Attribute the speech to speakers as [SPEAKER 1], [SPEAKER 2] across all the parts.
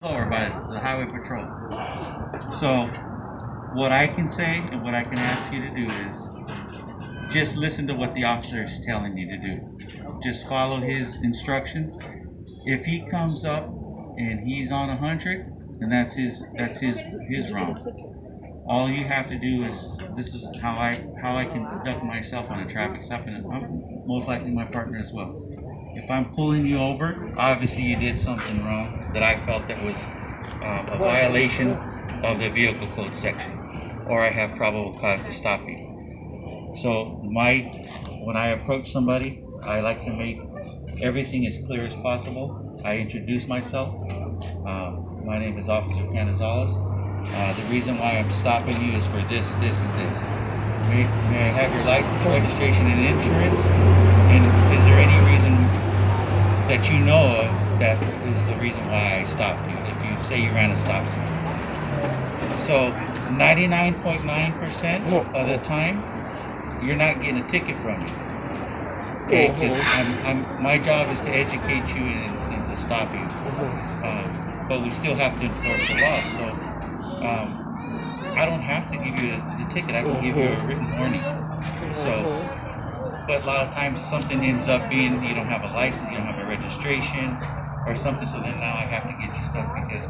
[SPEAKER 1] or by the highway patrol. So what I can say and what I can ask you to do is just listen to what the officer is telling you to do. Just follow his instructions. If he comes up and he's on 100, then that's his wrong. All you have to do is this is how I can conduct myself on a traffic stop, and I'm most likely my partner as well. If I'm pulling you over, obviously you did something wrong that I felt that was a violation of the vehicle code section, or I have probable cause to stop you. So when I approach somebody, I like to make everything as clear as possible. I introduce myself. My name is Officer Canizales. The reason why I'm stopping you is for this, this, and this. May I have your license, registration, and insurance? And is there any reason that you know of that is the reason why I stopped you? If you say you ran a stop sign. So 99.9% of the time, you're not getting a ticket from me. Okay, because my job is to educate you and to stop you. But we still have to enforce the law. So I don't have to give you the ticket. I can give you a written warning. So, but a lot of times something ends up being you don't have a license, you don't have a registration, or something. So then now I have to get you stuff because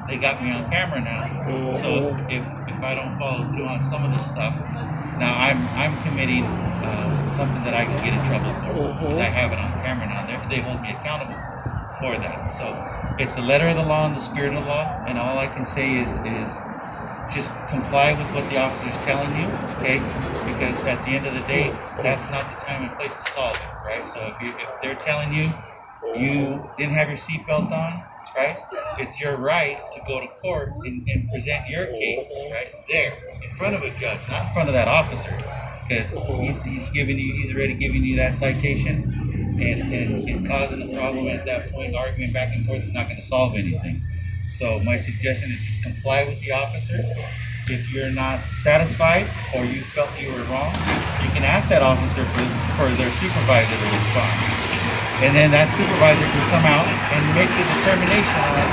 [SPEAKER 1] they got me on camera now. So if I don't follow through on some of this stuff, now I'm committing something that I can get in trouble for because I have it on camera now. They hold me accountable for that. So it's the letter of the law and the spirit of the law, and all I can say is just comply with what the officer is telling you, okay? Because at the end of the day, that's not the time and place to solve it, right? So if they're telling you you didn't have your seatbelt on, right? It's your right to go to court and present your case right there in front of a judge, not in front of that officer, because he's already giving you that citation and causing a problem at that point. Arguing back and forth is not going to solve anything. So my suggestion is just comply with the officer. If you're not satisfied or you felt you were wrong, you can ask that officer for their supervisor to respond. And then that supervisor can come out and make the determination on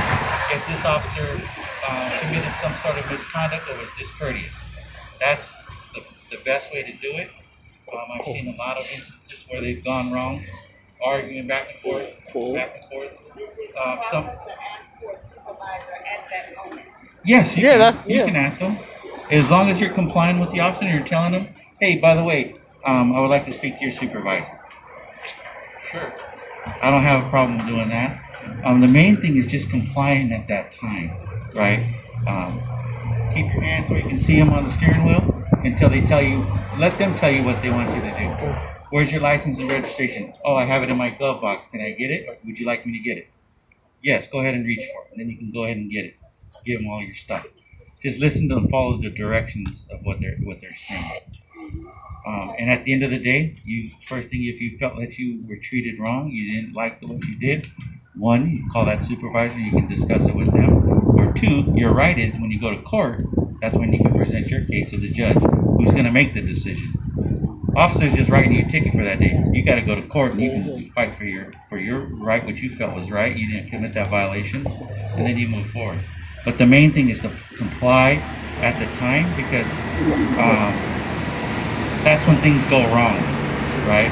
[SPEAKER 1] if this officer committed some sort of misconduct or was discourteous. That's the best way to do it. I've seen a lot of instances where they've gone wrong, arguing back and forth, back and forth.
[SPEAKER 2] Is it allowable to ask for a supervisor at that moment?
[SPEAKER 1] Yes, you can ask them. As long as you're complying with the officer and you're telling them, hey, by the way, I would like to speak to your supervisor. Sure. I don't have a problem doing that. The main thing is just complying at that time, right? Keep your hands where you can see them on the steering wheel until they tell you, let them tell you what they want you to do. Where's your license and registration? Oh, I have it in my glove box. Can I get it? Or would you like me to get it? Yes, go ahead and reach for it. And then you can go ahead and get it. Give them all your stuff. Just listen to them, follow the directions of what they're saying. And at the end of the day, first thing, if you felt that you were treated wrong, you didn't like what you did, one, you call that supervisor, you can discuss it with them. Or two, your right is when you go to court, that's when you can present your case to the judge, who's going to make the decision. Officer's just writing you a ticket for that day. You got to go to court and you can fight for your right, what you felt was right. You didn't commit that violation, and then you move forward. But the main thing is to comply at the time because that's when things go wrong, right?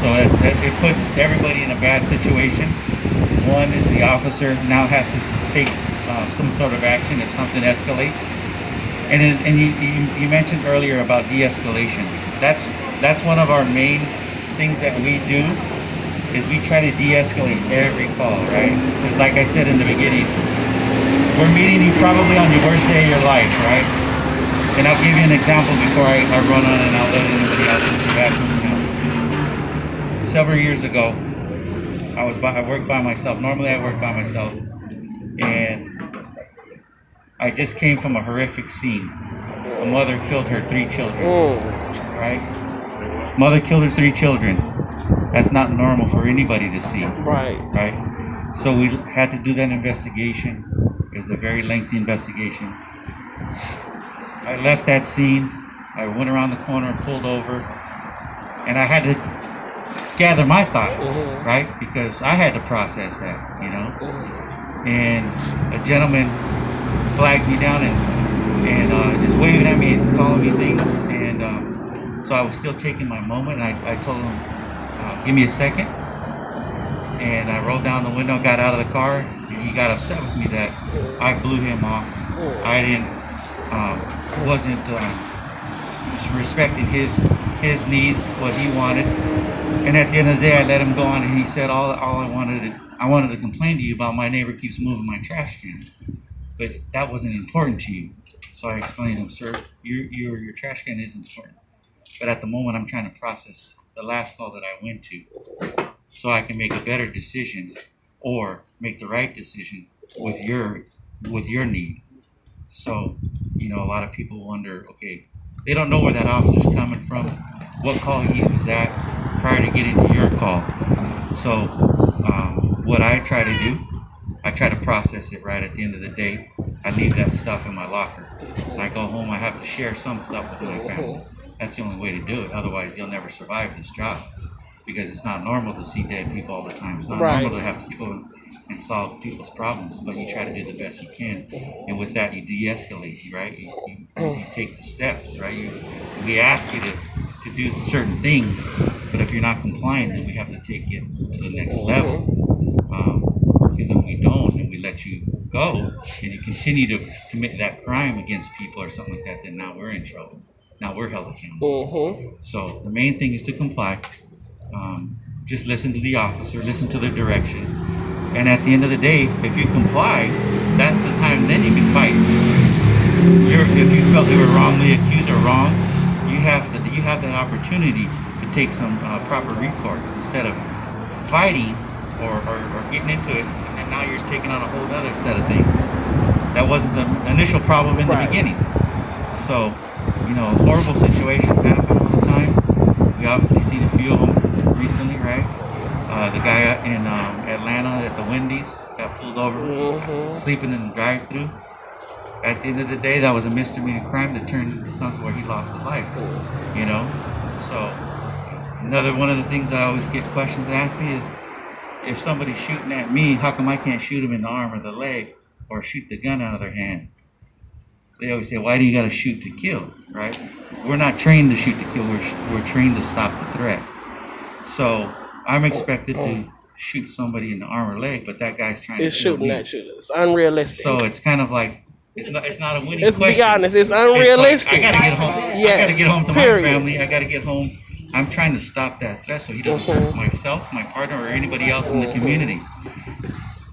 [SPEAKER 1] So it puts everybody in a bad situation. One is the officer now has to take some sort of action if something escalates. And you mentioned earlier about de-escalation. That's one of our main things that we do is we try to de-escalate every call, right? Because like I said in the beginning, we're meeting you probably on your worst day of your life, right? And I'll give you an example before I run on and I'll let anybody else ask something else. Several years ago, I worked by myself. Normally I work by myself. And I just came from a horrific scene. A mother killed her 3 children, right? Mother killed her 3 children. That's not normal for anybody to see. Right? So we had to do that investigation. It was a very lengthy investigation. I left that scene. I went around the corner and pulled over. And I had to gather my thoughts, right? Because I had to process that, you know? and a gentleman flags me down and is waving at me and calling me things. And so I was still taking my moment, and I told him, give me a second. And I rolled down the window, got out of the car, and he got upset with me that I blew him off. I wasn't respecting his needs, what he wanted. And at the end of the day, I let him go on, and he said, all I wanted to complain to you about my neighbor keeps moving my trash can, but that wasn't important to you. So I explained to him, sir, your trash can is important, but at the moment I'm trying to process the last call that I went to, so I can make a better decision or make the right decision with your need. So, a lot of people wonder, okay, they don't know where that officer's coming from, what call he was at prior to getting to your call. So, what I try to do, I try to process it right at the end of the day. I leave that stuff in my locker. When I go home, I have to share some stuff with my family. That's the only way to do it. Otherwise, you'll never survive this job. Because it's not normal to see dead people all the time. It's not normal to have to go and solve people's problems, but you try to do the best you can. And with that, you de-escalate, right? You take the steps, right? We ask you to do certain things, but if you're not compliant, then we have to take it to the next level. Because if we don't, and we let you go, and you continue to commit that crime against people or something like that, then now we're in trouble. Now we're held accountable. So the main thing is to comply. Just listen to the officer, listen to their direction, and at the end of the day, if you comply, that's the time then you can fight. If you felt you were wrongly accused or wrong, you have that opportunity to take some proper recourse instead of fighting or getting into it, and now you're taking on a whole other set of things. That wasn't the initial problem in the beginning. So, horrible situations happen all the time. We obviously seen a few of them recently, right? The guy in Atlanta at the Wendy's got pulled over sleeping in the drive-thru. At the end of the day, that was a misdemeanor crime that turned into something where he lost his life. So another one of the things I always get questions asked me is, if somebody's shooting at me, how come I can't shoot them in the arm or the leg or shoot the gun out of their hand? They always say, why do you got to shoot to kill, right? We're not trained to shoot to kill. We're trained to stop the threat. So I'm expected to shoot somebody in the arm or leg, but that guy's trying to kill me.
[SPEAKER 3] It's unrealistic.
[SPEAKER 1] So it's kind of like, it's not a winning
[SPEAKER 3] Let's
[SPEAKER 1] question.
[SPEAKER 3] be honest, it's unrealistic.
[SPEAKER 1] It's like, I got to get home.
[SPEAKER 3] Yes,
[SPEAKER 1] I got to get home to
[SPEAKER 3] period.
[SPEAKER 1] my family. I got to get home. I'm trying to stop that threat so he doesn't hurt myself, my partner, or anybody else in the community.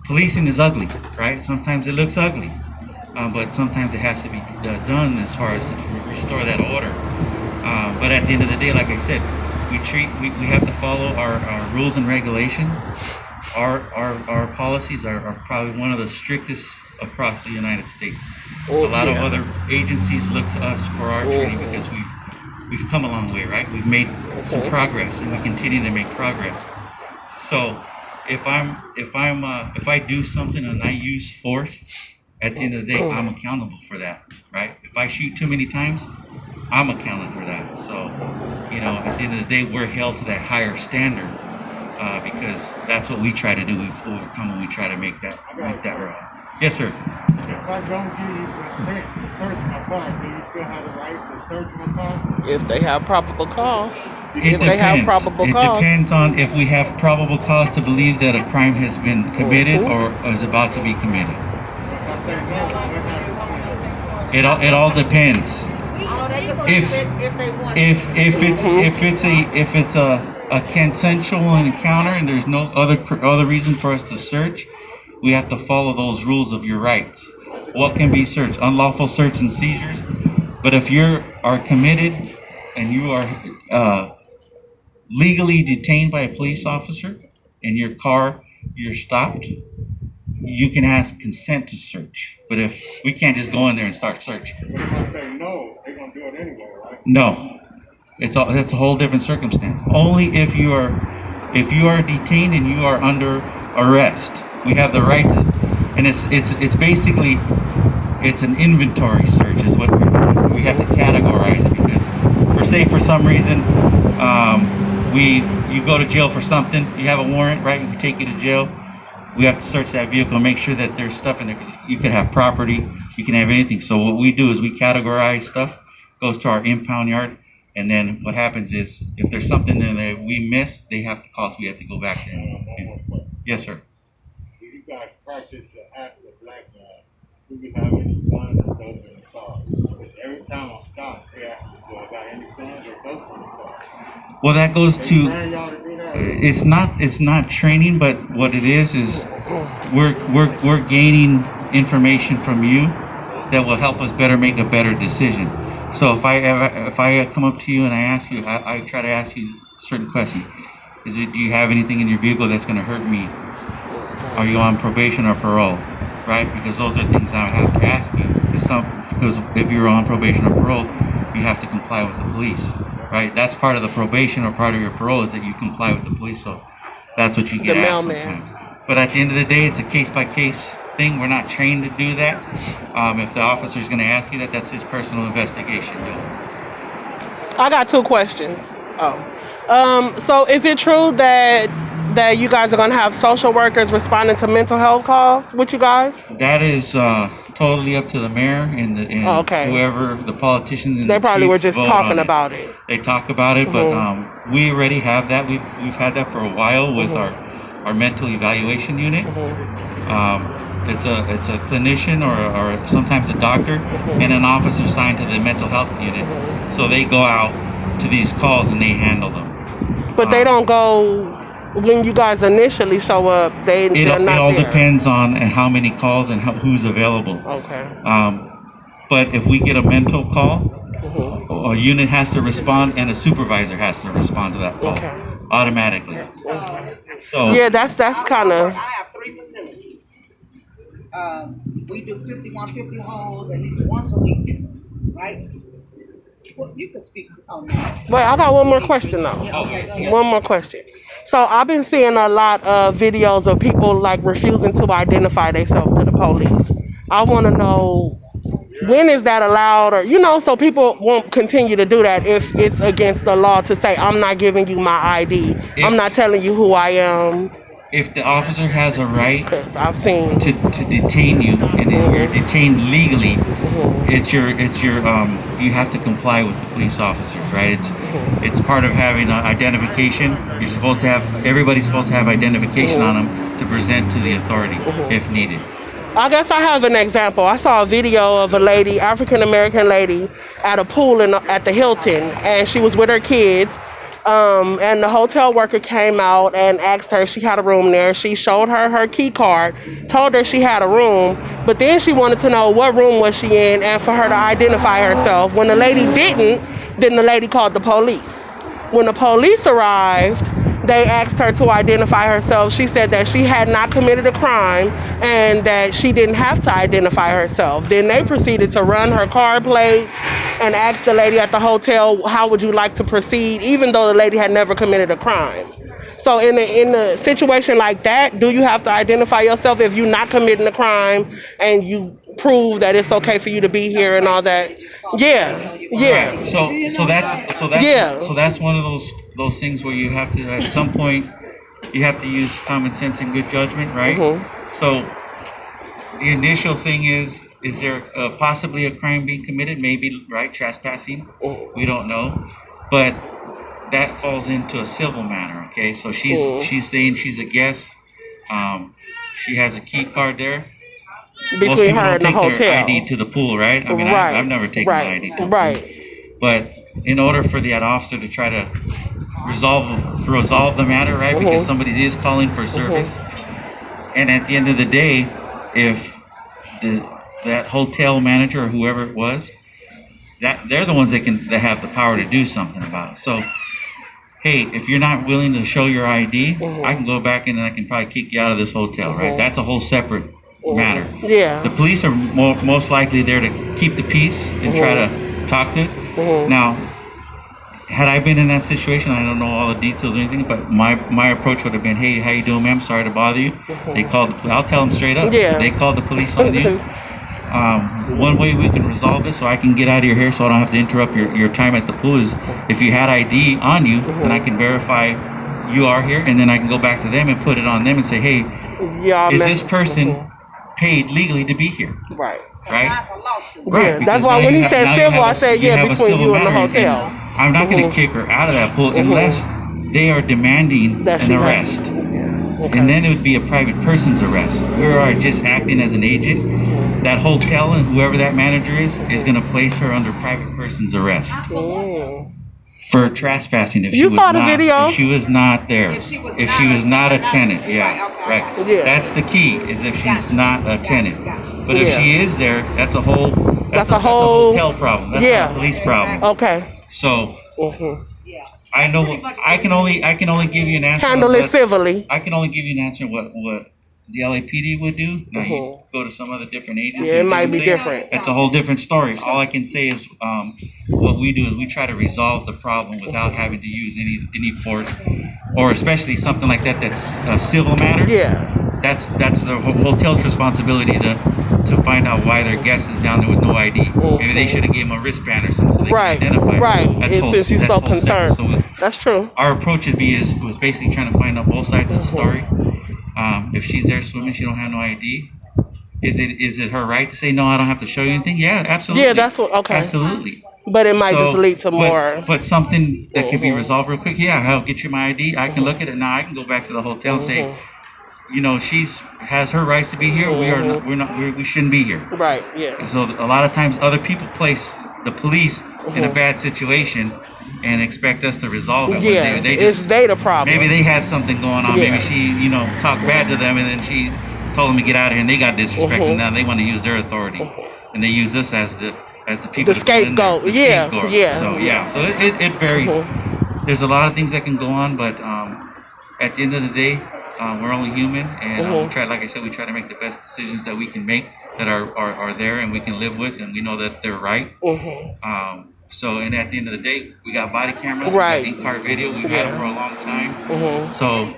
[SPEAKER 1] Policing is ugly, right? Sometimes it looks ugly. But sometimes it has to be done as far as to restore that order. But at the end of the day, like I said, we have to follow our rules and regulations. Our policies are probably one of the strictest across the United States. A lot of other agencies look to us for our training because we've come a long way, right? We've made some progress, and we continue to make progress. So if I do something and I use force, at the end of the day, I'm accountable for that, right? If I shoot too many times, I'm accounted for that. So, at the end of the day, we're held to that higher standard because that's what we try to do. We've overcome when we try to make that right. Yes, sir.
[SPEAKER 4] If I don't give you consent to search my car, do you still have the right to search my car?
[SPEAKER 3] If they have probable cause.
[SPEAKER 1] It depends on if we have probable cause to believe that a crime has been committed or is about to be committed. It all depends. If it's a consensual encounter and there's no other reason for us to search, we have to follow those rules of your rights. What can be searched? Unlawful search and seizures. But if you are committed and you are legally detained by a police officer in your car, you're stopped, you can ask consent to search. But if we can't just go in there and start searching.
[SPEAKER 4] What if I say no? They're gonna do it anyway, right?
[SPEAKER 1] No, that's a whole different circumstance. Only if you are detained and you are under arrest, we have the right to. And it's basically an inventory search is what we have to categorize it, because for some reason you go to jail for something, you have a warrant, right? We take you to jail. we have to search that vehicle and make sure that there's stuff in there, because you could have property, you can have anything. So what we do is we categorize stuff, goes to our impound yard, and then what happens is if there's something in there that we miss, they have to call us. We have to go back there.
[SPEAKER 4] One more question.
[SPEAKER 1] Yes, sir.
[SPEAKER 4] Do you guys practice to ask the black man, do you have any guns or dope in the car? Because every time I'm stopped, they ask me, do I got any guns or dope in the car?
[SPEAKER 1] Well, that goes
[SPEAKER 4] They
[SPEAKER 1] to
[SPEAKER 4] train y'all to do that?
[SPEAKER 1] it's not training, but what it is we're gaining information from you that will help us better make a better decision. So if I come up to you and I ask you, I try to ask you a certain question. Do you have anything in your vehicle that's going to hurt me? Are you on probation or parole? Right? Because those are things I have to ask you. Because if you're on probation or parole, you have to comply with the police. Right? That's part of the probation or part of your parole is that you comply with the police. So that's what you get
[SPEAKER 3] The
[SPEAKER 1] asked
[SPEAKER 3] mailman.
[SPEAKER 1] sometimes. But at the end of the day, it's a case by case thing. We're not trained to do that. If the officer's going to ask you that, that's his personal investigation.
[SPEAKER 3] I got 2 questions. So is it true that you guys are gonna have social workers responding to mental health calls with you guys?
[SPEAKER 1] That is totally up to the mayor and
[SPEAKER 3] Okay.
[SPEAKER 1] whoever the politicians. And
[SPEAKER 3] They
[SPEAKER 1] the
[SPEAKER 3] probably were
[SPEAKER 1] chiefs
[SPEAKER 3] just
[SPEAKER 1] vote
[SPEAKER 3] talking
[SPEAKER 1] on
[SPEAKER 3] about it.
[SPEAKER 1] They talk about it, but we already have that. We've had that for a while with our mental evaluation unit. It's a clinician or sometimes a doctor and an officer assigned to the mental health unit. So they go out to these calls and they handle them.
[SPEAKER 3] But they don't go when you guys initially show up. They're
[SPEAKER 1] It
[SPEAKER 3] not
[SPEAKER 1] all
[SPEAKER 3] there.
[SPEAKER 1] depends on how many calls and who's available.
[SPEAKER 3] Okay.
[SPEAKER 1] But if we get a mental call, a unit has to respond and a supervisor has to respond to that call
[SPEAKER 3] Okay.
[SPEAKER 1] automatically. So
[SPEAKER 3] Yeah, that's kind
[SPEAKER 2] I
[SPEAKER 3] of.
[SPEAKER 2] have 3 facilities. We do 5150 holds at least once a week, right? Well, you can speak to, oh no.
[SPEAKER 3] Wait, I got one more question though.
[SPEAKER 2] Yeah, okay, go ahead.
[SPEAKER 3] One more question. So I've been seeing a lot of videos of people like refusing to identify themselves to the police. I want to know, when is that allowed, or so people won't continue to do that if it's against the law to say I'm not giving you my ID, I'm not telling you who I am.
[SPEAKER 1] if the officer has a right
[SPEAKER 3] 'Cause I've seen.
[SPEAKER 1] to detain you and then you're detained legally, it's your you have to comply with the police officers, right? It's part of having identification. You're supposed to have, everybody's supposed to have identification on them to present to the authority if needed.
[SPEAKER 3] I guess I have an example. I saw a video of a lady, African American lady, at a pool at the Hilton, and she was with her kids. And the hotel worker came out and asked her if she had a room there. She showed her her key card, told her she had a room, but then she wanted to know what room was she in and for her to identify herself. When the lady didn't, then the lady called the police. When the police arrived, they asked her to identify herself. She said that she had not committed a crime and that she didn't have to identify herself. Then they proceeded to run her car plates and asked the lady at the hotel, how would you like to proceed, even though the lady had never committed a crime. So in a situation like that, do you have to identify yourself if you're not committing a crime and you prove that it's okay for you to be here and all that? Yeah, yeah.
[SPEAKER 1] Right. So that's one of those things where you have to, at some point, you have to use common sense and good judgment, right? So the initial thing is there possibly a crime being committed? Maybe, right? Trespassing. We don't know, but that falls into a civil matter. Okay, so she's saying she's a guest. She has a key card there. Most
[SPEAKER 3] Between
[SPEAKER 1] people
[SPEAKER 3] her
[SPEAKER 1] don't
[SPEAKER 3] and the
[SPEAKER 1] take their
[SPEAKER 3] hotel.
[SPEAKER 1] ID to the pool, right? I mean,
[SPEAKER 3] Right.
[SPEAKER 1] I've never taken my ID to the
[SPEAKER 3] Right.
[SPEAKER 1] pool. But in order for that officer to try to resolve the matter, right? Because somebody is calling for service, and at the end of the day, if that hotel manager or whoever it was, that they're the ones that have the power to do something about it. So, hey, if you're not willing to show your ID, I can go back in and I can probably kick you out of this hotel, right? That's a whole separate matter.
[SPEAKER 3] Yeah.
[SPEAKER 1] The police are most likely there to keep the peace and try to talk to it. Now, had I been in that situation, I don't know all the details or anything, but my approach would have been, hey, how you doing, ma'am? Sorry to bother you. They called the police. I'll tell them straight up.
[SPEAKER 3] Yeah.
[SPEAKER 1] They called the police on you. One way we can resolve this so I can get out of your hair so I don't have to interrupt your time at the pool is if you had ID on you, then I can verify you are here, and then I can go back to them and put it on them and say, hey,
[SPEAKER 3] Yeah,
[SPEAKER 1] is
[SPEAKER 3] man.
[SPEAKER 1] this person paid legally to be here?
[SPEAKER 3] Right.
[SPEAKER 1] Right?
[SPEAKER 2] That's a lawsuit.
[SPEAKER 1] Right,
[SPEAKER 3] Yeah,
[SPEAKER 1] because
[SPEAKER 3] that's why
[SPEAKER 1] now
[SPEAKER 3] when
[SPEAKER 1] you
[SPEAKER 3] he
[SPEAKER 1] have-
[SPEAKER 3] said
[SPEAKER 1] now you
[SPEAKER 3] civil,
[SPEAKER 1] have
[SPEAKER 3] I
[SPEAKER 1] a-
[SPEAKER 3] said,
[SPEAKER 1] you
[SPEAKER 3] yeah,
[SPEAKER 1] have a
[SPEAKER 3] between
[SPEAKER 1] civil
[SPEAKER 3] you and the
[SPEAKER 1] matter,
[SPEAKER 3] hotel.
[SPEAKER 1] I'm not going
[SPEAKER 3] Mhm.
[SPEAKER 1] to kick her out of that pool unless they are demanding
[SPEAKER 3] That
[SPEAKER 1] an
[SPEAKER 3] she has-
[SPEAKER 1] arrest.
[SPEAKER 3] Yeah. Okay.
[SPEAKER 1] And then it would be a private person's arrest. We are just acting as an agent. That hotel and whoever that manager is going to place her under private person's arrest
[SPEAKER 3] Mm.
[SPEAKER 1] for trespassing. If
[SPEAKER 3] You
[SPEAKER 1] she was
[SPEAKER 3] saw the
[SPEAKER 1] not,
[SPEAKER 3] video?
[SPEAKER 1] if she was not there,
[SPEAKER 2] If she was
[SPEAKER 1] not a
[SPEAKER 2] not-
[SPEAKER 1] tenant, yeah,
[SPEAKER 2] right, okay,
[SPEAKER 1] right.
[SPEAKER 2] okay.
[SPEAKER 3] Yeah.
[SPEAKER 1] That's the key. Is if she's
[SPEAKER 2] Gotcha.
[SPEAKER 1] not a
[SPEAKER 2] Gotcha,
[SPEAKER 1] tenant.
[SPEAKER 2] gotcha.
[SPEAKER 1] But if
[SPEAKER 3] Yeah.
[SPEAKER 1] she is there, that's a whole.
[SPEAKER 3] That's a
[SPEAKER 1] a
[SPEAKER 3] whole-
[SPEAKER 1] hotel problem. That's
[SPEAKER 3] Yeah.
[SPEAKER 1] not a police problem.
[SPEAKER 3] Okay.
[SPEAKER 1] So
[SPEAKER 3] Mhm.
[SPEAKER 2] Yeah.
[SPEAKER 1] I know.
[SPEAKER 2] pretty much
[SPEAKER 1] I can only give you an answer. on
[SPEAKER 3] Handle it
[SPEAKER 1] what-
[SPEAKER 3] civilly.
[SPEAKER 1] I can only give you an answer what the LAPD would do. Now you
[SPEAKER 3] Mhm.
[SPEAKER 1] go to some other different agencies.
[SPEAKER 3] Yeah, it might be
[SPEAKER 1] they-
[SPEAKER 3] different.
[SPEAKER 1] That's a whole different story. All I can say is what we do is we try to resolve the problem without having to use any force, or especially something like that that's a civil matter.
[SPEAKER 3] Yeah.
[SPEAKER 1] That's the hotel's responsibility to find out why their guest is down there with no ID. Maybe they should have gave them a wristband or something so they
[SPEAKER 3] Right.
[SPEAKER 1] can identify.
[SPEAKER 3] Right.
[SPEAKER 1] That's whole,
[SPEAKER 3] Since you're
[SPEAKER 1] that's
[SPEAKER 3] so
[SPEAKER 1] whole separate.
[SPEAKER 3] concerned.
[SPEAKER 1] So with,
[SPEAKER 3] That's true.
[SPEAKER 1] our approach was basically trying to find out both sides of the story. If she's there swimming, she don't have no ID. Is it her right to say no? I don't have to show you anything. Yeah, absolutely.
[SPEAKER 3] Yeah, that's what. Okay.
[SPEAKER 1] Absolutely.
[SPEAKER 3] But it might just lead to
[SPEAKER 1] but-
[SPEAKER 3] more.
[SPEAKER 1] But something that can be resolved real quick. Yeah, I'll get you my ID. I can look at it now. I can go back to the hotel and say, you know, she's has her rights to be here. We shouldn't be here.
[SPEAKER 3] Right. Yeah.
[SPEAKER 1] So a lot of times other people place the police in a bad situation and expect us to resolve it. when
[SPEAKER 3] Yeah.
[SPEAKER 1] they
[SPEAKER 3] It's
[SPEAKER 1] just
[SPEAKER 3] data problem.
[SPEAKER 1] maybe they had something going on.
[SPEAKER 3] Yeah.
[SPEAKER 1] Maybe she, talked bad to them, and then she told them to get out of here, and they got disrespected. Now they want to use their authority, and they use us as the people.
[SPEAKER 3] The
[SPEAKER 1] to put in there,
[SPEAKER 3] scapegoat.
[SPEAKER 1] the
[SPEAKER 3] Yeah,
[SPEAKER 1] scapegoat.
[SPEAKER 3] yeah,
[SPEAKER 1] So
[SPEAKER 3] yeah.
[SPEAKER 1] so it varies. There's a lot of things that can go on, but at the end of the day, we're only human, and we try. Like I said, we try to make the best decisions that we can make that are there and we can live with, and we know that they're right. So, and at the end of the day, we got body cameras,
[SPEAKER 3] Right.
[SPEAKER 1] we got in-car video, we've had it for a long time. So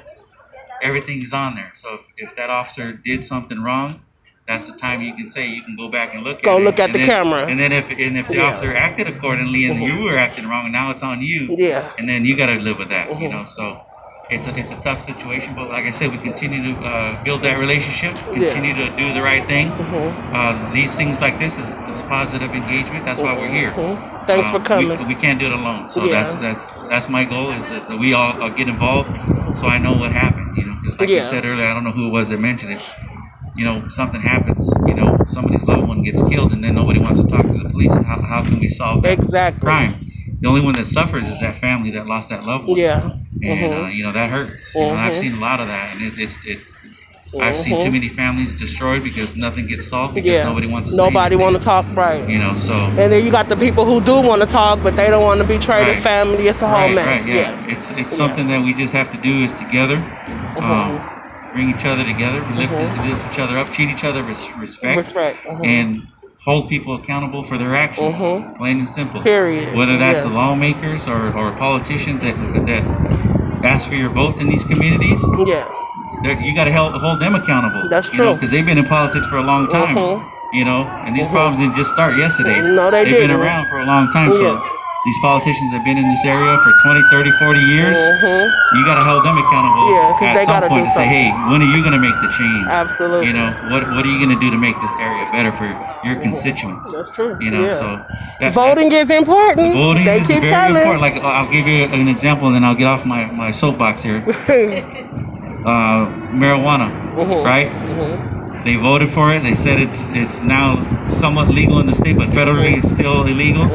[SPEAKER 1] everything's on there. So if that officer did something wrong, that's the time you can say you can go back and look at it.
[SPEAKER 3] Go look at
[SPEAKER 1] And
[SPEAKER 3] the
[SPEAKER 1] then-
[SPEAKER 3] camera.
[SPEAKER 1] And then if the
[SPEAKER 3] Yeah.
[SPEAKER 1] officer acted accordingly and you were acting wrong, now it's on you.
[SPEAKER 3] Yeah.
[SPEAKER 1] And then you got to live with that, So it's a tough situation, but like I said, we continue to build that relationship, continue to do the right thing. These things like this is positive engagement. That's why we're here.
[SPEAKER 3] Thanks for coming.
[SPEAKER 1] We can't do it alone. So
[SPEAKER 3] Yeah.
[SPEAKER 1] that's my goal is that we all get involved, so I know what happened. Because like you
[SPEAKER 3] Yeah.
[SPEAKER 1] said earlier, I don't know who it was that mentioned it. Something happens. Somebody's loved one gets killed, and then nobody wants to talk to the police. How can we solve that
[SPEAKER 3] Exactly.
[SPEAKER 1] crime? The only one that suffers is that family that lost that loved one.
[SPEAKER 3] Yeah.
[SPEAKER 1] And that hurts. I've seen a lot of that, and I've seen too many families destroyed because nothing gets solved because
[SPEAKER 3] Yeah.
[SPEAKER 1] nobody wants to.
[SPEAKER 3] Nobody want to talk. Right.
[SPEAKER 1] So.
[SPEAKER 3] And then you got the people who do want to talk, but they don't want to betray
[SPEAKER 1] Right.
[SPEAKER 3] the family. It's a whole mess.
[SPEAKER 1] Right, yeah. It's something that we just have to do is together, bring each other together, lift each other up, treat each other with respect,
[SPEAKER 3] Respect.
[SPEAKER 1] and hold people accountable for their actions. Plain and simple.
[SPEAKER 3] Period.
[SPEAKER 1] Whether that's
[SPEAKER 3] Yeah.
[SPEAKER 1] the lawmakers or politicians that ask for your vote in these communities,
[SPEAKER 3] Yeah.
[SPEAKER 1] you got to hold them accountable.
[SPEAKER 3] That's true.
[SPEAKER 1] Because they've been in politics for a long time. And these problems didn't just start yesterday.
[SPEAKER 3] No, they
[SPEAKER 1] They've been
[SPEAKER 3] didn't.
[SPEAKER 1] around for a long time. So
[SPEAKER 3] Yeah.
[SPEAKER 1] these politicians have been in this area for 20, 30, 40 years. You got to hold them accountable
[SPEAKER 3] Yeah, 'cause
[SPEAKER 1] at
[SPEAKER 3] they
[SPEAKER 1] some
[SPEAKER 3] gotta
[SPEAKER 1] point
[SPEAKER 3] do
[SPEAKER 1] to say,
[SPEAKER 3] something.
[SPEAKER 1] hey, when are you going to make the change?
[SPEAKER 3] Absolutely.
[SPEAKER 1] What are you going to do to make this area better for your constituents?
[SPEAKER 3] That's true.
[SPEAKER 1] So
[SPEAKER 3] Voting is important.
[SPEAKER 1] voting
[SPEAKER 3] they
[SPEAKER 1] is
[SPEAKER 3] keep
[SPEAKER 1] very
[SPEAKER 3] telling.
[SPEAKER 1] important. Like I'll give you an example, and then I'll get off my soapbox here. Marijuana, right? They voted for it. They said it's now somewhat legal in the state, but federally it's still illegal.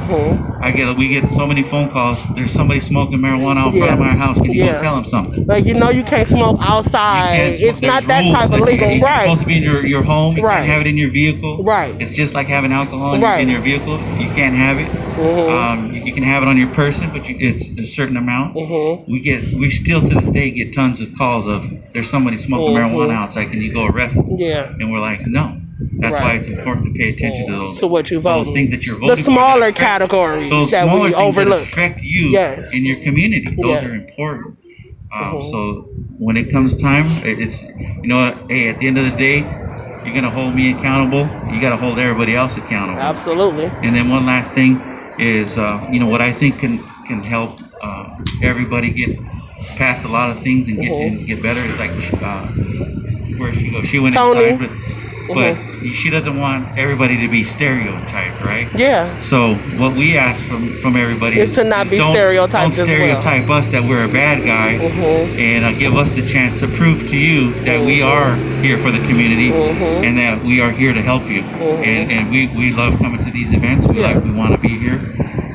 [SPEAKER 1] We get so many phone calls. There's somebody smoking marijuana out front of
[SPEAKER 3] Yeah.
[SPEAKER 1] our house. Can you
[SPEAKER 3] Yeah.
[SPEAKER 1] go tell them something?
[SPEAKER 3] Like you can't smoke outside. It's not that
[SPEAKER 1] rules.
[SPEAKER 3] type of
[SPEAKER 1] Like,
[SPEAKER 3] legal,
[SPEAKER 1] It's
[SPEAKER 3] right?
[SPEAKER 1] supposed to be in your home. You
[SPEAKER 3] Right.
[SPEAKER 1] can't have it in your vehicle.
[SPEAKER 3] Right.
[SPEAKER 1] It's just like having alcohol in,
[SPEAKER 3] Right.
[SPEAKER 1] in your vehicle. You can't have it. You can have it on your person, but it's a certain amount. We still to this day get tons of calls of there's somebody smoking marijuana outside. Can you go arrest them?
[SPEAKER 3] Yeah.
[SPEAKER 1] And we're like, no. That's
[SPEAKER 3] Right.
[SPEAKER 1] why it's important to pay attention to those
[SPEAKER 3] To what you
[SPEAKER 1] those
[SPEAKER 3] voting.
[SPEAKER 1] things that you're
[SPEAKER 3] The
[SPEAKER 1] voting for. that
[SPEAKER 3] smaller
[SPEAKER 1] affect-
[SPEAKER 3] categories
[SPEAKER 1] Those
[SPEAKER 3] that
[SPEAKER 1] smaller
[SPEAKER 3] we
[SPEAKER 1] things that
[SPEAKER 3] overlook.
[SPEAKER 1] affect you
[SPEAKER 3] Yes.
[SPEAKER 1] in your community. Those
[SPEAKER 3] Yes.
[SPEAKER 1] are important. So when it comes time, it's hey, at the end of the day, you're gonna hold me accountable. You got to hold everybody else accountable.
[SPEAKER 3] Absolutely.
[SPEAKER 1] And then one last thing is, what I think can help everybody get past a lot of things and get better is like where she go? She went
[SPEAKER 3] Tony.
[SPEAKER 1] inside, but she doesn't want everybody to be stereotyped, right?
[SPEAKER 3] Yeah.
[SPEAKER 1] So what we ask from everybody
[SPEAKER 3] Is to not be
[SPEAKER 1] don't
[SPEAKER 3] stereotyped as well.
[SPEAKER 1] stereotype us that we're a bad guy, and give us the chance to prove to you that we are here for the community and that we are here to help you. And we love coming to these events. We want to be here,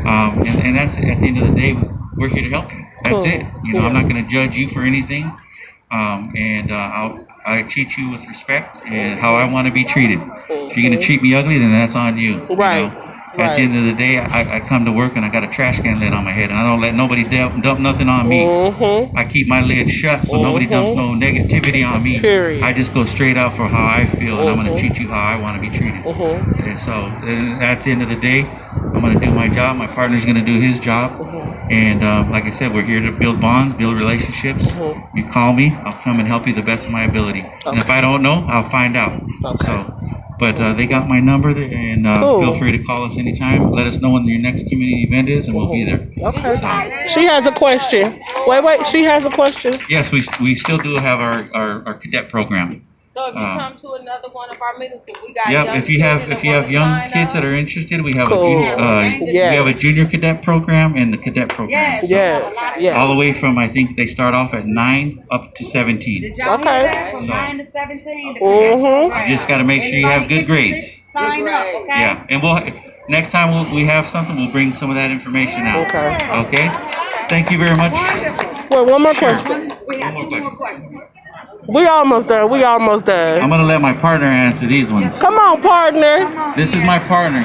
[SPEAKER 1] and that's at the end of the day, we're here to help you. That's it. You know, I'm not going to judge you for anything, and I treat you with respect and how I want to be treated. If you're going to treat me ugly, then that's on you.
[SPEAKER 3] Right.
[SPEAKER 1] You know? At the end of the day, I come to work and I got a trash can lid on my head, and I don't let nobody dump nothing on me. I keep my lid shut so nobody dumps no negativity on me.
[SPEAKER 3] Period.
[SPEAKER 1] I just go straight out for how I feel, and I'm going to treat you how I want to be treated. And so that's the end of the day. I'm going to do my job. My partner's going to do his job. And like I said, we're here to build bonds, build relationships. You call me, I'll come and help you the best of my ability. And if I don't know, I'll find out. But they got my number, and feel free to call us anytime. Let us know when your next community event is, and we'll be there.
[SPEAKER 3] Okay.
[SPEAKER 1] So,
[SPEAKER 3] She has a question. Wait. She has a question.
[SPEAKER 1] yes, we still do have our cadet program.
[SPEAKER 5] So if you come to another one of our meetings, if we got
[SPEAKER 1] Yep.
[SPEAKER 5] young
[SPEAKER 1] If you have
[SPEAKER 5] children
[SPEAKER 1] young kids that are interested, we have
[SPEAKER 3] Cool.
[SPEAKER 1] we have a junior cadet program and the cadet program.
[SPEAKER 2] Yes.
[SPEAKER 3] Yes.
[SPEAKER 1] All the way from, I think they start off at 9 up to 17.
[SPEAKER 2] Did y'all
[SPEAKER 3] Okay.
[SPEAKER 2] hear that? From
[SPEAKER 1] So-
[SPEAKER 2] 9 to 17.
[SPEAKER 1] You just got to make sure you have good grades.
[SPEAKER 2] Sign up, okay?
[SPEAKER 1] Yeah, and next time we have something, we'll bring some of that information out.
[SPEAKER 3] Okay.
[SPEAKER 1] Okay. Thank you very much.
[SPEAKER 2] Wonderful.
[SPEAKER 3] Wait, one more question.
[SPEAKER 2] We have
[SPEAKER 1] One
[SPEAKER 2] two
[SPEAKER 1] more
[SPEAKER 2] more questions.
[SPEAKER 3] We almost done.
[SPEAKER 1] I'm gonna let my partner answer these ones.
[SPEAKER 3] Come on, partner.
[SPEAKER 1] This is my partner.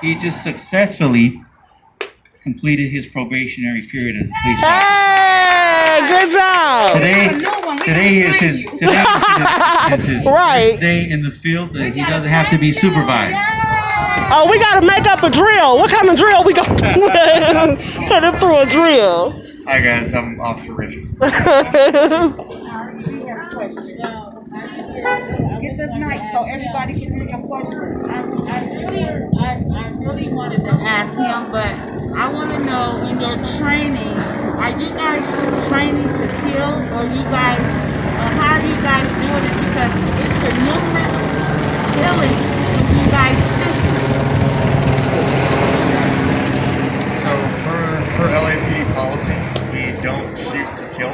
[SPEAKER 1] He just successfully completed his probationary period as a police officer.
[SPEAKER 3] Hey, good job.
[SPEAKER 1] Today is his
[SPEAKER 3] Right.
[SPEAKER 1] first day in the field that he doesn't have to be supervised.
[SPEAKER 3] Oh, we gotta make up a drill. What kind of drill we gonna put him through a drill?
[SPEAKER 6] Hi guys, I'm Officer Richards.
[SPEAKER 2] Get the mic so everybody can hear your question.
[SPEAKER 7] I really wanted to ask him, but I want to know, in your training, are you guys still training to kill, or how are you guys doing it? Because it's the numerous killing you guys shoot.
[SPEAKER 6] So for LAPD policy, we don't shoot to kill.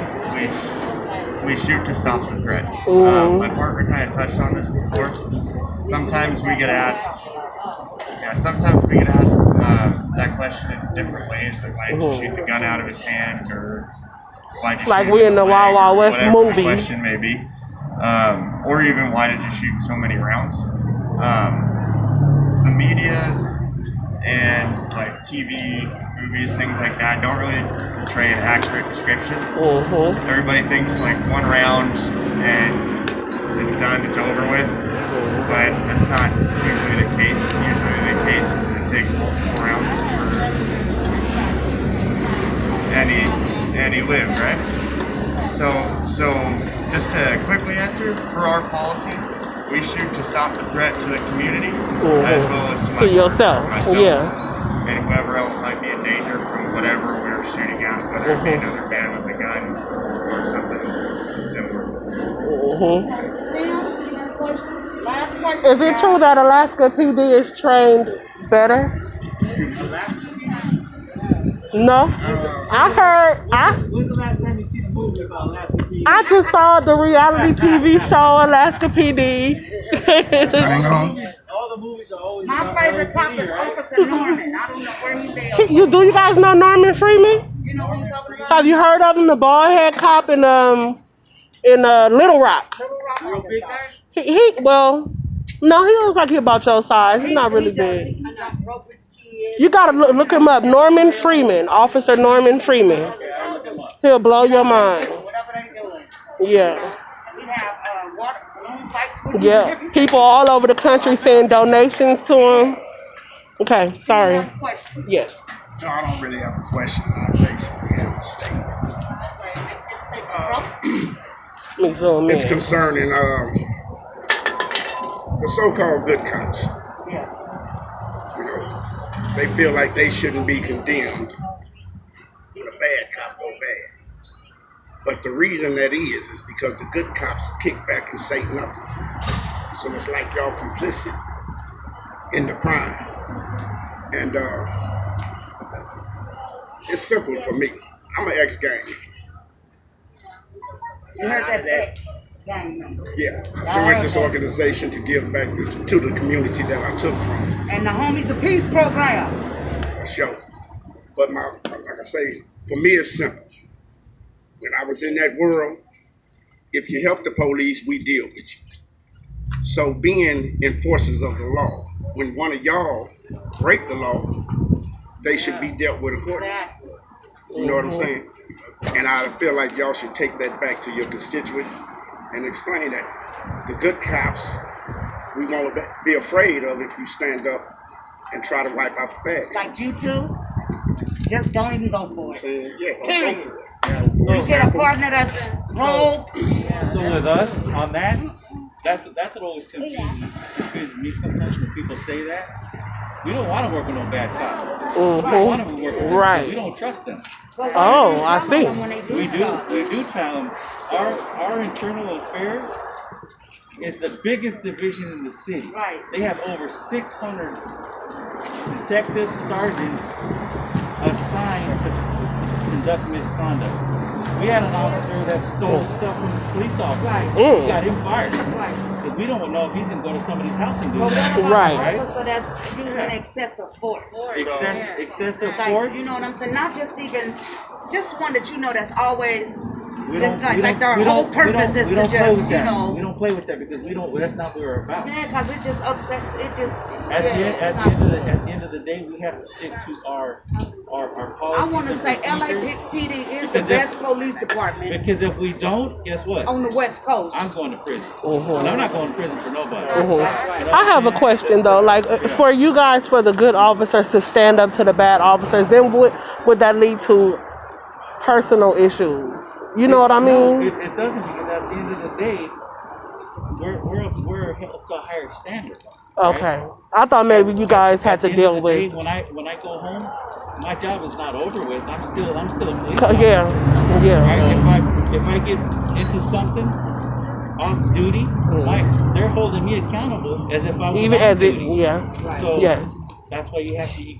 [SPEAKER 6] We shoot to stop the threat. My partner kind of touched on this before. Sometimes we get asked that question in different ways, like why did you shoot the gun out of his hand, or why did you
[SPEAKER 3] Like
[SPEAKER 6] shoot
[SPEAKER 3] we
[SPEAKER 6] him
[SPEAKER 3] in the
[SPEAKER 6] leg,
[SPEAKER 3] Wild Wild
[SPEAKER 6] or
[SPEAKER 3] West
[SPEAKER 6] whatever
[SPEAKER 3] movie.
[SPEAKER 6] the question may be, or even why did you shoot so many rounds? The media and like TV, movies, things like that don't really portray an accurate description. Everybody thinks like one round and it's done, it's over with, but that's not usually the case. Usually the case is it takes multiple rounds and he lived, right? So just to quickly answer, for our policy, we shoot to stop the threat to the community as well as to my partner,
[SPEAKER 3] yourself.
[SPEAKER 6] myself,
[SPEAKER 3] Yeah.
[SPEAKER 6] and whoever else might be in danger from whatever we're shooting at, whether it be another man with a gun or something similar.
[SPEAKER 2] Tim, you got a question? Last question.
[SPEAKER 3] Is it true that Alaska PD is trained better? No.
[SPEAKER 8] When's the last time you seen a movie about Alaska PD?
[SPEAKER 3] I just saw the reality TV show Alaska PD.
[SPEAKER 8] All the movies are always
[SPEAKER 2] My
[SPEAKER 8] about
[SPEAKER 2] favorite cop
[SPEAKER 8] LAPD,
[SPEAKER 2] is
[SPEAKER 8] right?
[SPEAKER 2] Officer Norman. I don't know where he lives.
[SPEAKER 3] You guys know Norman Freeman?
[SPEAKER 2] You know who I'm talking about?
[SPEAKER 3] Have you heard of him? The bald head cop in Little Rock.
[SPEAKER 2] Little Rock,
[SPEAKER 8] Real big
[SPEAKER 2] Arkansas.
[SPEAKER 8] guy?
[SPEAKER 3] No, he looks like he about your size. He's not really
[SPEAKER 2] He does-
[SPEAKER 3] big.
[SPEAKER 2] he got broke with kids.
[SPEAKER 3] You gotta look him up. Norman Freeman, Officer Norman Freeman. He'll blow your mind.
[SPEAKER 2] Whatever they doing.
[SPEAKER 3] Yeah.
[SPEAKER 2] We'd have water balloon fights with
[SPEAKER 3] Yeah. People all over the country send donations to him. Okay, sorry.
[SPEAKER 2] Question.
[SPEAKER 3] Yes.
[SPEAKER 9] No, I don't really have a question. I basically have a statement.
[SPEAKER 3] Let me zoom in.
[SPEAKER 9] It's concerning the so-called good cops.
[SPEAKER 2] Yeah.
[SPEAKER 9] You know, they feel like they shouldn't be condemned when a bad cop go bad. But the reason that is because the good cops kick back and say nothing. So it's like y'all complicit in the crime. And it's simple for me. I'm an ex-gang.
[SPEAKER 2] You heard that ex-gang member.
[SPEAKER 9] Yeah, joined this organization to give back to the community that I took from.
[SPEAKER 2] And the Homies of Peace program.
[SPEAKER 9] Sure. But like I say, for me it's simple. When I was in that world, if you help the police, we deal with you. So being enforcers of the law, when one of y'all break the law, they should be dealt with accordingly. You know what I'm saying? And I feel like y'all should take that back to your constituents and explain that. The good cops, we won't be afraid of if you stand up and try to wipe out the bad guys.
[SPEAKER 2] Like you two, just don't even go for it.
[SPEAKER 9] Yeah,
[SPEAKER 2] Period.
[SPEAKER 8] So,
[SPEAKER 2] You get a partner that's rogue.
[SPEAKER 8] so with us on that, that's what always confuses me sometimes when people say that. We don't want to work with no bad cops. We don't want to work with them.
[SPEAKER 3] Right.
[SPEAKER 8] We don't trust them.
[SPEAKER 3] Oh, I see.
[SPEAKER 8] We do tell them our internal affairs is the biggest division in the city.
[SPEAKER 2] Right.
[SPEAKER 8] They have over 600 detectives, sergeants assigned to conduct misconduct. We had an officer that stole stuff from the police officer.
[SPEAKER 2] Right.
[SPEAKER 8] We got him fired.
[SPEAKER 2] Right.
[SPEAKER 8] Because we don't know if he's going to go to somebody's house and do
[SPEAKER 2] But what
[SPEAKER 8] that.
[SPEAKER 2] about
[SPEAKER 3] Right.
[SPEAKER 2] an officer that's using excessive force?
[SPEAKER 8] Excessive
[SPEAKER 2] Like,
[SPEAKER 8] force.
[SPEAKER 2] you know what I'm saying? Not just even, just one that you know that's always,
[SPEAKER 8] We
[SPEAKER 2] just
[SPEAKER 8] don't- we
[SPEAKER 2] like their
[SPEAKER 8] don't-
[SPEAKER 2] whole
[SPEAKER 8] we don't-
[SPEAKER 2] purpose is
[SPEAKER 8] we
[SPEAKER 2] to
[SPEAKER 8] don't play
[SPEAKER 2] just,
[SPEAKER 8] with
[SPEAKER 2] you
[SPEAKER 8] that.
[SPEAKER 2] know.
[SPEAKER 8] We don't play with that because we don't. That's not what we're about.
[SPEAKER 2] Yeah, because it just upsets, it just,
[SPEAKER 8] At
[SPEAKER 2] yeah,
[SPEAKER 8] the
[SPEAKER 2] it's
[SPEAKER 8] end,
[SPEAKER 2] not
[SPEAKER 8] at
[SPEAKER 2] good.
[SPEAKER 8] the end of the day, we have to stick to our policies.
[SPEAKER 2] I want to
[SPEAKER 8] and
[SPEAKER 2] say
[SPEAKER 8] procedures.
[SPEAKER 2] LAPD is the
[SPEAKER 8] Because
[SPEAKER 2] best police department
[SPEAKER 8] Because if we don't, guess what?
[SPEAKER 2] on the West Coast.
[SPEAKER 8] I'm going to prison. And I'm not going to prison for nobody.
[SPEAKER 3] I have a question though. Like for you guys, for the good officers to stand up to the bad officers, then would that lead to personal issues? You know what I
[SPEAKER 8] No,
[SPEAKER 3] mean?
[SPEAKER 8] it doesn't because at the end of the day, we're held to a higher standard. right?
[SPEAKER 3] Okay. I thought maybe you guys had
[SPEAKER 8] At the
[SPEAKER 3] to
[SPEAKER 8] end
[SPEAKER 3] deal
[SPEAKER 8] of the day,
[SPEAKER 3] with.
[SPEAKER 8] when I go home, my job is not over with. I'm still a police officer.
[SPEAKER 3] Yeah. Yeah.
[SPEAKER 8] Right? If I get into something off duty, they're holding me accountable as if I was
[SPEAKER 3] Even
[SPEAKER 8] on
[SPEAKER 3] as it.
[SPEAKER 8] duty.
[SPEAKER 3] Yeah.
[SPEAKER 8] So
[SPEAKER 3] Yes.
[SPEAKER 8] that's why you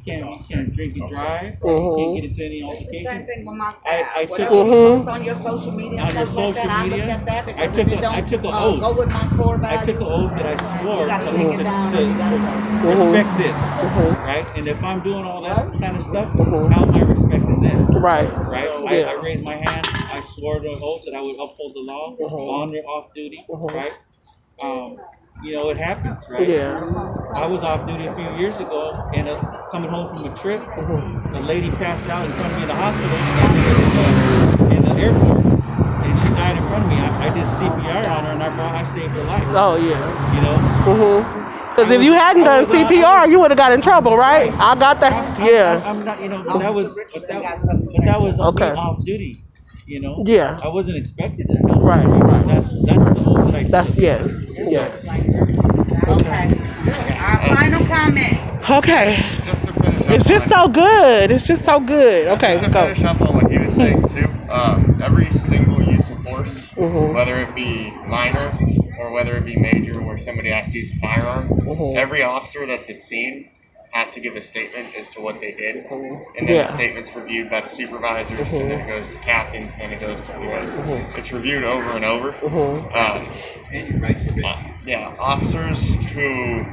[SPEAKER 8] can't drink and drive. You can't get into any
[SPEAKER 2] It's the same
[SPEAKER 8] altercation.
[SPEAKER 2] thing with my
[SPEAKER 8] I
[SPEAKER 2] staff.
[SPEAKER 8] took-
[SPEAKER 2] Whatever you post on your social media and
[SPEAKER 8] On your
[SPEAKER 2] stuff like that,
[SPEAKER 8] social
[SPEAKER 2] I look
[SPEAKER 8] media,
[SPEAKER 2] at that
[SPEAKER 8] I
[SPEAKER 2] because
[SPEAKER 8] took
[SPEAKER 2] if you
[SPEAKER 8] a-
[SPEAKER 2] don't
[SPEAKER 8] I took an oath.
[SPEAKER 2] go with my core values,
[SPEAKER 8] I took an oath that I swore
[SPEAKER 2] you gotta take it down and you gotta go.
[SPEAKER 8] respect this, right? And if I'm doing all that kind of stuff, how my respect is this,
[SPEAKER 3] Right.
[SPEAKER 8] right?
[SPEAKER 3] Yeah.
[SPEAKER 8] I raised my hand. I swore to an oath that I would uphold the law on or off duty, right? You know, it happens, right?
[SPEAKER 3] Yeah.
[SPEAKER 8] I was off duty a few years ago, and coming home from a trip, a lady passed out in front of me in the hospital, in the airport, and she died in front of me. I did CPR on her, and I saved her life.
[SPEAKER 3] Oh yeah.
[SPEAKER 8] You know,
[SPEAKER 3] Because if you hadn't done CPR, you would have got in trouble, right? I got that. Yeah.
[SPEAKER 8] I'm not, you know, but that was
[SPEAKER 3] Okay.
[SPEAKER 8] off duty. You know,
[SPEAKER 3] Yeah.
[SPEAKER 8] I wasn't expected to help.
[SPEAKER 3] Right.
[SPEAKER 8] That's the hope that I took.
[SPEAKER 3] That's yes. Yes.
[SPEAKER 2] Okay. Our final comment.
[SPEAKER 6] Just
[SPEAKER 3] Okay.
[SPEAKER 6] to finish up
[SPEAKER 3] It's just so good. It's just so good. Okay,
[SPEAKER 6] Just to
[SPEAKER 3] go.
[SPEAKER 6] finish up on what he was saying too, every single use of force, whether it be minor or whether it be major where somebody has to use a firearm, every officer that's at scene has to give a statement as to what they did. And then
[SPEAKER 3] Yeah.
[SPEAKER 6] the statement's reviewed by the supervisors, and then it goes to captains, and then it goes to POs. It's reviewed over and over. Yeah, officers who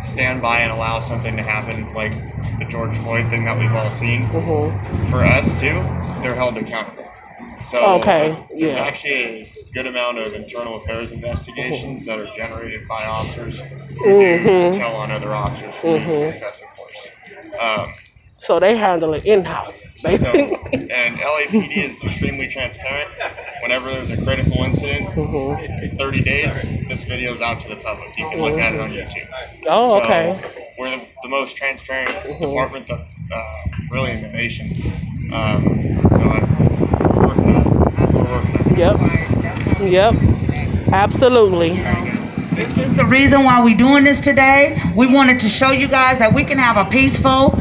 [SPEAKER 6] stand by and allow something to happen, like the George Floyd thing that we've all seen, for us too, they're held accountable. So
[SPEAKER 3] Okay,
[SPEAKER 6] there's
[SPEAKER 3] yeah.
[SPEAKER 6] actually a good amount of internal affairs investigations that are generated by officers who do tell on other officers for using excessive force.
[SPEAKER 3] So they handle it in-house,
[SPEAKER 6] So,
[SPEAKER 3] basically.
[SPEAKER 6] and LAPD is extremely transparent. Whenever there's a critical incident, in 30 days, this video's out to the public. You can look at it on YouTube.
[SPEAKER 3] Oh,
[SPEAKER 6] So,
[SPEAKER 3] okay.
[SPEAKER 6] we're the most transparent department that, really in the nation. So we're working on it.
[SPEAKER 3] Yep. Yep. Absolutely.
[SPEAKER 2] This is the reason why we're doing this today. We wanted to show you guys that we can have a peaceful,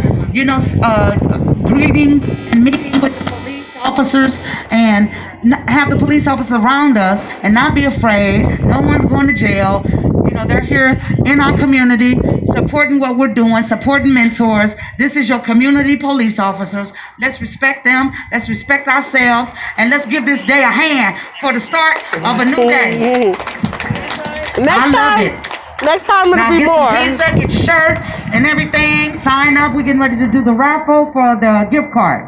[SPEAKER 2] greeting and meeting with the police officers and have the police officers around us and not be afraid. No one's going to jail. You know, they're here in our community, supporting what we're doing, supporting mentors. This is your community police officers. Let's respect them. Let's respect ourselves. And let's give this day a hand for the start of a new day. I love it.
[SPEAKER 3] Next time
[SPEAKER 2] Now
[SPEAKER 3] it'll be
[SPEAKER 2] get
[SPEAKER 3] more.
[SPEAKER 2] some pizza, get your shirts and everything. Sign up. We're getting ready to do the raffle for the gift card.